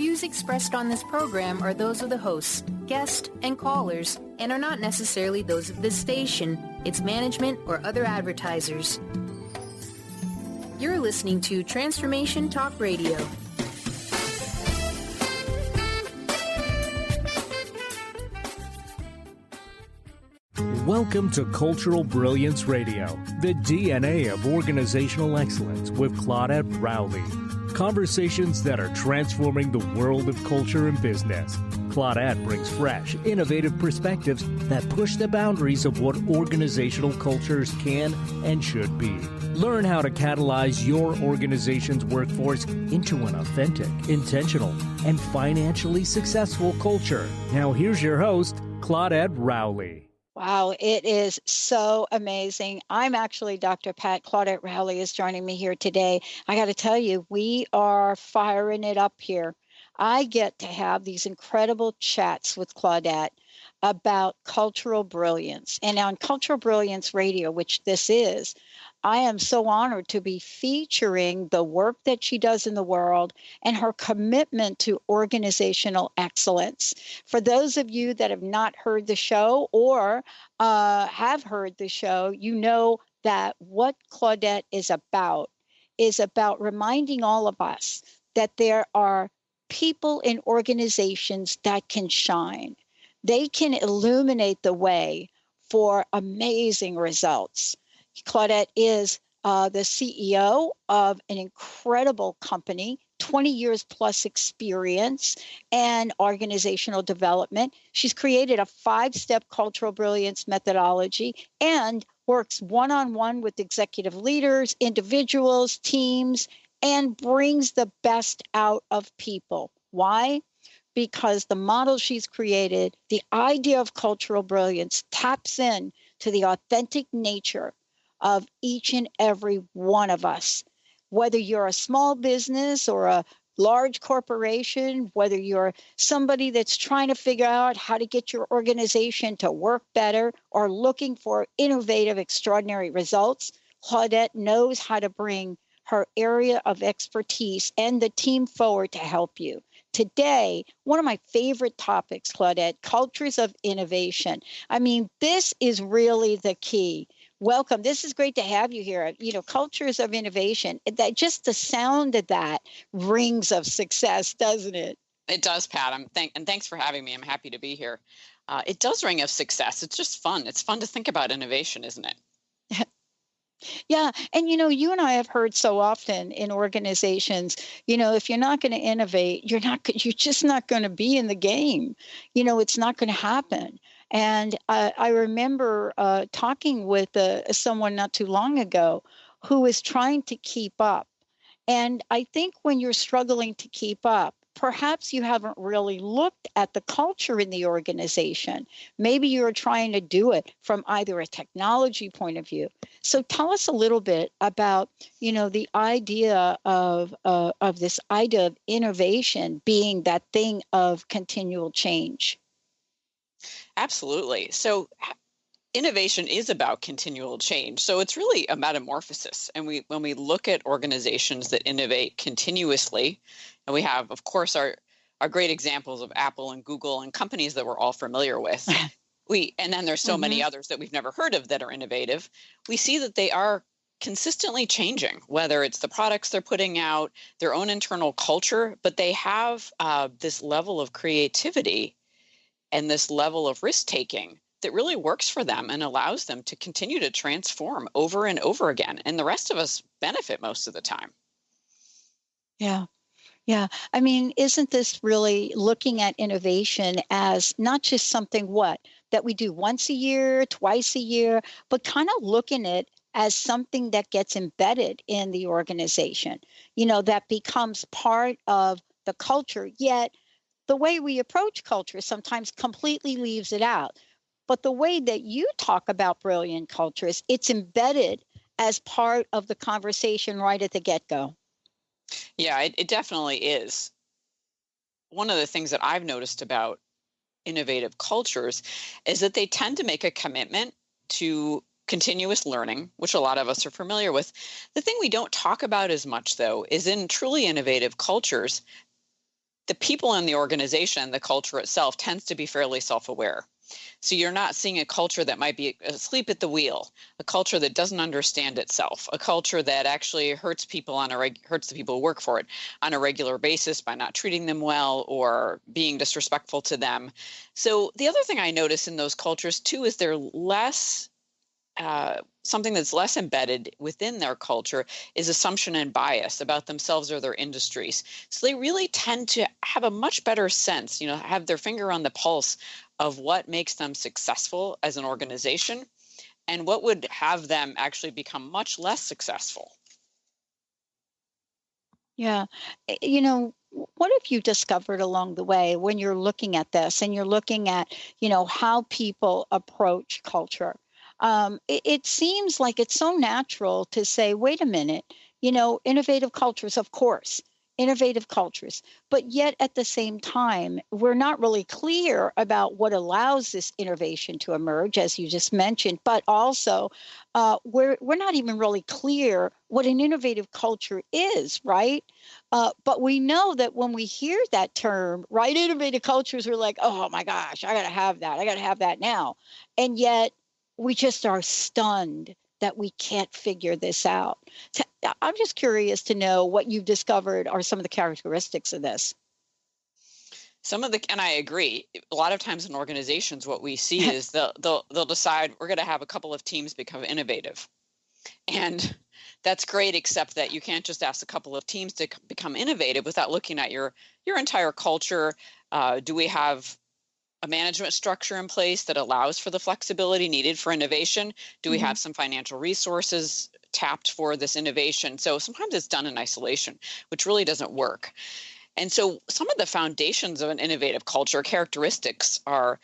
views expressed on this program are those of the hosts, guests, and callers, and are not necessarily those of this station, its management, or other advertisers. You're listening to Transformation Talk Radio. Welcome to Cultural Brilliance Radio, the DNA of organizational excellence with Claudette Rowley. Conversations that are transforming the world of culture and business. Claudette brings fresh, innovative perspectives that push the boundaries of what organizational cultures can and should be. Learn how to catalyze your organization's workforce into an authentic, intentional, and financially successful culture. Now here's your host, Claudette Rowley. Wow, it is so amazing. I'm actually Dr. Pat. Claudette Rowley is joining me here today. I got to tell you, we are firing it up here. I get to have these incredible chats with Claudette about cultural brilliance. And on Cultural Brilliance Radio, which this is, I am so honored to be featuring the work that she does in the world and her commitment to organizational excellence. For those of you that have not heard the show or have heard the show, you know that what Claudette is about reminding all of us that there are people in organizations that can shine. They can illuminate the way for amazing results. Claudette is the CEO of an incredible company, 20 years plus experience and organizational development. She's created a 5-step cultural brilliance methodology and works one-on-one with executive leaders, individuals, teams, and brings the best out of people. Why? Because the model she's created, the idea of cultural brilliance, taps in to the authentic nature of each and every one of us. Whether you're a small business or a large corporation, whether you're somebody that's trying to figure out how to get your organization to work better or looking for innovative, extraordinary results, Claudette knows how to bring her area of expertise and the team forward to help you. Today, one of my favorite topics, Claudette, cultures of innovation. I mean, this is really the key. Welcome. This is great to have you here. Cultures of innovation. That just the sound of that rings of success, doesn't it? It does, Pat. And thanks for having me. I'm happy to be here. It does ring of success. It's just fun. It's fun to think about innovation, isn't it? Yeah. And, you and I have heard so often in organizations, if you're not going to innovate, you're just not going to be in the game. It's not going to happen. And I remember talking with someone not too long ago who was trying to keep up. And I think when you're struggling to keep up, perhaps you haven't really looked at the culture in the organization. Maybe you're trying to do it from either a technology point of view. So tell us a little bit about, the idea of this idea of innovation being that thing of continual change. Absolutely. So innovation is about continual change. So it's really a metamorphosis. And when we look at organizations that innovate continuously, and we have, of course, our great examples of Apple and Google and companies that we're all familiar with. And then there's so many others that we've never heard of that are innovative. We see that they are consistently changing, whether it's the products they're putting out, their own internal culture, but they have this level of creativity and this level of risk-taking that really works for them and allows them to continue to transform over and over again. And the rest of us benefit most of the time. Yeah. Yeah. I mean, isn't this really looking at innovation as not just something that we do once a year, twice a year, but kind of looking at it as something that gets embedded in the organization, that becomes part of the culture, yet the way we approach culture sometimes completely leaves it out. But the way that you talk about brilliant cultures, it's embedded as part of the conversation right at the get-go. Yeah, it definitely is. One of the things that I've noticed about innovative cultures is that they tend to make a commitment to continuous learning, which a lot of us are familiar with. The thing we don't talk about as much, though, is in truly innovative cultures, the people in the organization, the culture itself tends to be fairly self-aware. So you're not seeing a culture that might be asleep at the wheel, a culture that doesn't understand itself, a culture that actually hurts people hurts the people who work for it on a regular basis by not treating them well or being disrespectful to them. So the other thing I notice in those cultures too is they're less something that's less embedded within their culture is assumption and bias about themselves or their industries. So they really tend to have a much better sense, have their finger on the pulse of what makes them successful as an organization and what would have them actually become much less successful. Yeah. What have you discovered along the way when you're looking at this and you're looking at, how people approach culture? It seems like it's so natural to say, wait a minute, innovative cultures, of course, innovative cultures. But yet at the same time, we're not really clear about what allows this innovation to emerge, as you just mentioned, but also we're not even really clear what an innovative culture is, right? But we know that when we hear that term, right, innovative cultures, we're like, oh my gosh, I got to have that. I got to have that now. And yet we just are stunned that we can't figure this out. I'm just curious to know what you've discovered are some of the characteristics of this. And I agree. A lot of times in organizations, what we see is they'll decide we're going to have a couple of teams become innovative, and that's great. Except that you can't just ask a couple of teams to become innovative without looking at your entire culture. Do we have a management structure in place that allows for the flexibility needed for innovation? Do we have some financial resources tapped for this innovation? So sometimes it's done in isolation, which really doesn't work. And so some of the foundations of an innovative culture characteristics are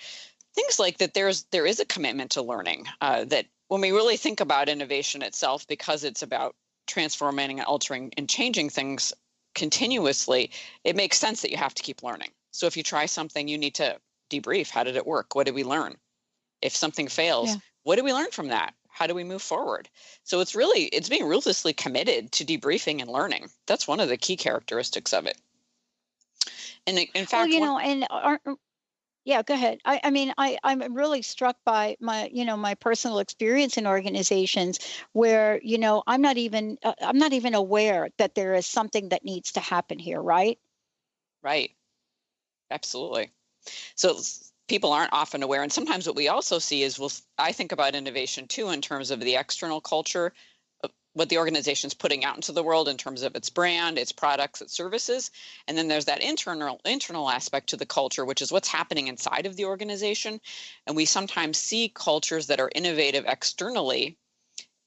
things like that there is a commitment to learning, that when we really think about innovation itself, because it's about transforming and altering and changing things continuously, it makes sense that you have to keep learning. So if you try something, you need to debrief. How did it work? What did we learn? If something fails, what did we learn from that? How do we move forward? So it's being ruthlessly committed to debriefing and learning. That's one of the key characteristics of it. And in fact, go ahead. I'm really struck by my personal experience in organizations where, I'm not even aware that there is something that needs to happen here. Right. Right. Absolutely. So people aren't often aware. And sometimes what we also see is, I think about innovation too, in terms of the external culture, what the organization's putting out into the world in terms of its brand, its products, its services. And then there's that internal aspect to the culture, which is what's happening inside of the organization. And we sometimes see cultures that are innovative externally,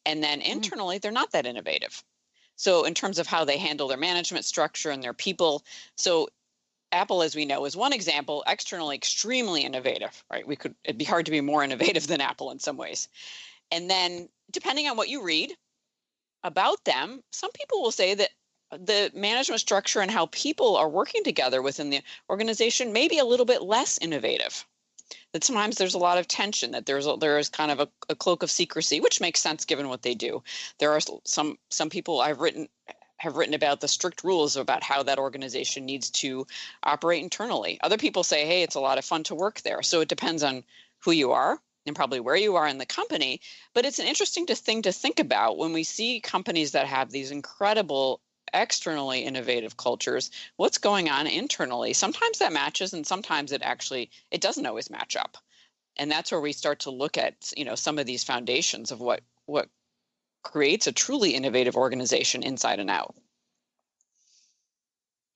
and then internally, they're not that innovative. So in terms of how they handle their management structure and their people. So Apple, as we know, is one example, externally extremely innovative, right? It'd be hard to be more innovative than Apple in some ways. And then depending on what you read about them, some people will say that the management structure and how people are working together within the organization may be a little bit less innovative. That sometimes there's a lot of tension, that there is kind of a cloak of secrecy, which makes sense given what they do. There are some people have written about the strict rules about how that organization needs to operate internally. Other people say, hey, it's a lot of fun to work there. So it depends on who you are and probably where you are in the company. But it's an interesting thing to think about when we see companies that have these incredible externally innovative cultures, what's going on internally. Sometimes that matches, and sometimes it doesn't always match up. And that's where we start to look at, some of these foundations of what creates a truly innovative organization inside and out.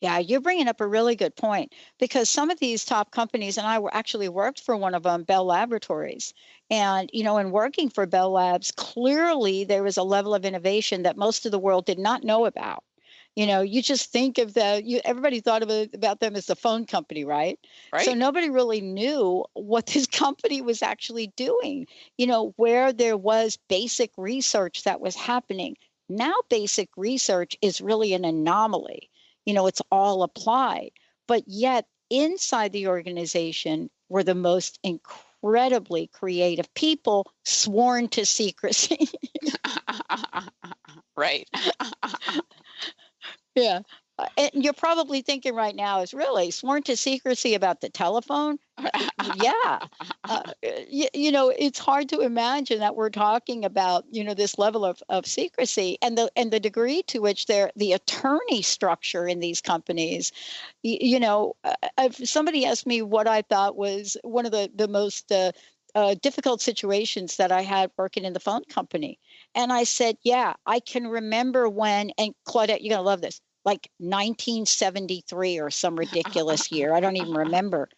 Yeah, you're bringing up a really good point, because some of these top companies, and I actually worked for one of them, Bell Laboratories, and, in working for Bell Labs, clearly there was a level of innovation that most of the world did not know about. You just think of everybody thought about them as the phone company, right? Right. So nobody really knew what this company was actually doing, where there was basic research that was happening. Now, basic research is really an anomaly. It's all applied, but yet inside the organization were the most incredibly creative people sworn to secrecy. Right. Yeah. And you're probably thinking right now is really sworn to secrecy about the telephone. Yeah. It's hard to imagine that we're talking about, this level of secrecy and the degree to which the attorney structure in these companies. If somebody asked me what I thought was one of the most difficult situations that I had working in the phone company. And I said, yeah, I can remember when, and Claudette, you're going to love this, like 1973 or some ridiculous year. I don't even remember.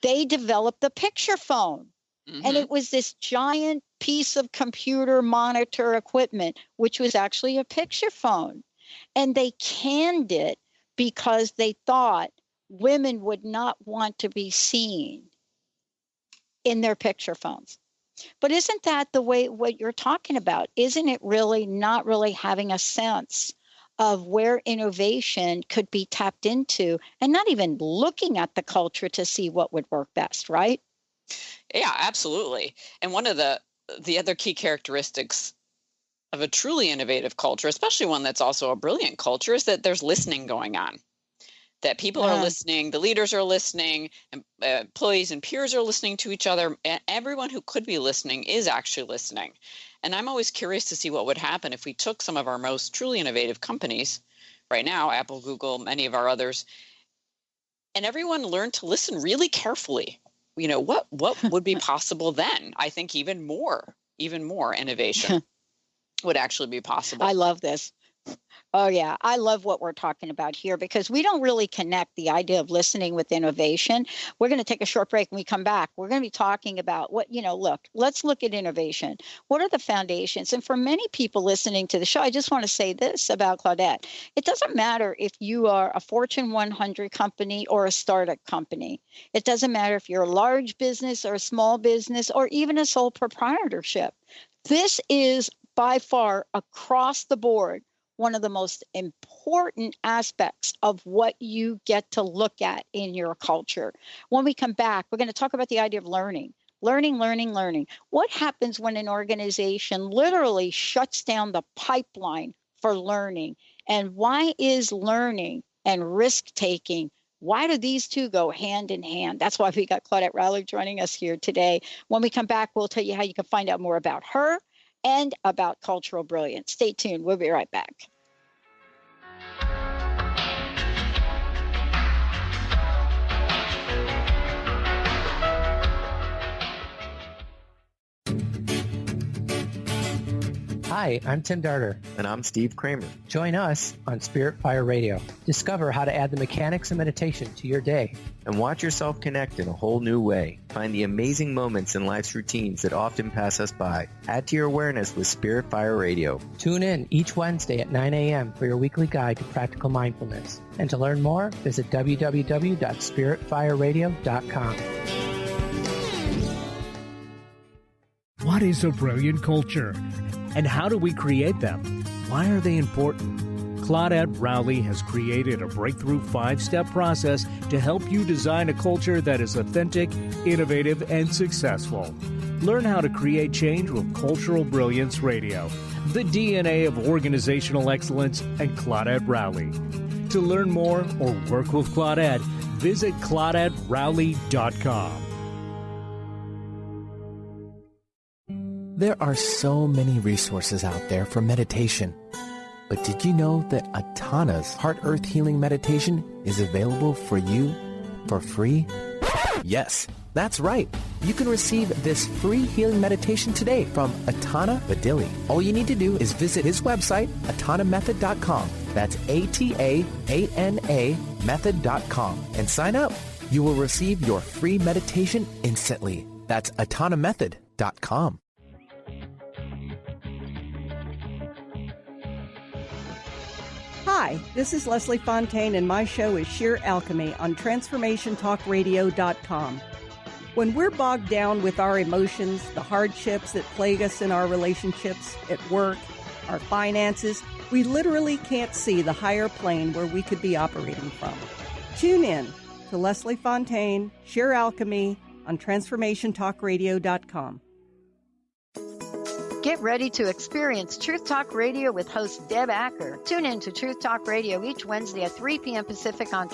They developed the picture phone. Mm-hmm. And it was this giant piece of computer monitor equipment, which was actually a picture phone. And they canned it because they thought women would not want to be seen in their picture phones. But isn't that the way what you're talking about? Isn't it really not really having a sense of where innovation could be tapped into and not even looking at the culture to see what would work best, right? Yeah, absolutely. And one of the other key characteristics of a truly innovative culture, especially one that's also a brilliant culture, is that there's listening going on. That people are listening, the leaders are listening, and employees and peers are listening to each other. And everyone who could be listening is actually listening. And I'm always curious to see what would happen if we took some of our most truly innovative companies right now, Apple, Google, many of our others, and everyone learned to listen really carefully. What would be possible then? I think even more innovation would actually be possible. I love this. Oh, yeah. I love what we're talking about here because we don't really connect the idea of listening with innovation. We're going to take a short break. When we come back, we're going to be talking about let's look at innovation. What are the foundations? And for many people listening to the show, I just want to say this about Claudette. It doesn't matter if you are a Fortune 100 company or a startup company. It doesn't matter if you're a large business or a small business or even a sole proprietorship. This is by far across the board one of the most important aspects of what you get to look at in your culture. When we come back, we're going to talk about the idea of learning. Learning. What happens when an organization literally shuts down the pipeline for learning? And why is learning and risk-taking, why do these two go hand in hand? That's why we got Claudette Rowley joining us here today. When we come back, we'll tell you how you can find out more about her and about cultural brilliance. Stay tuned. We'll be right back. Hi, I'm Tim Darter. And I'm Steve Kramer. Join us on Spirit Fire Radio. Discover how to add the mechanics of meditation to your day. And watch yourself connect in a whole new way. Find the amazing moments in life's routines that often pass us by. Add to your awareness with Spirit Fire Radio. Tune in each Wednesday at 9 a.m. for your weekly guide to practical mindfulness. And to learn more, visit www.spiritfireradio.com. What is a brilliant culture? And how do we create them? Why are they important? Claudette Rowley has created a breakthrough 5-step process to help you design a culture that is authentic, innovative, and successful. Learn how to create change with Cultural Brilliance Radio, the DNA of organizational excellence, and Claudette Rowley. To learn more or work with Claudette, visit ClaudetteRowley.com. There are so many resources out there for meditation. But did you know that Atana's Heart Earth Healing Meditation is available for you for free? Yes, that's right. You can receive this free healing meditation today from Atana Badili. All you need to do is visit his website, atanamethod.com. That's ATAANA method.com and sign up. You will receive your free meditation instantly. That's atanamethod.com. Hi, this is Leslie Fontaine, and my show is Sheer Alchemy on TransformationTalkRadio.com. When we're bogged down with our emotions, the hardships that plague us in our relationships, at work, our finances, we literally can't see the higher plane where we could be operating from. Tune in to Leslie Fontaine, Sheer Alchemy on TransformationTalkRadio.com. Get ready to experience Truth Talk Radio with host Deb Acker. Tune in to Truth Talk Radio each Wednesday at 3 p.m. Pacific on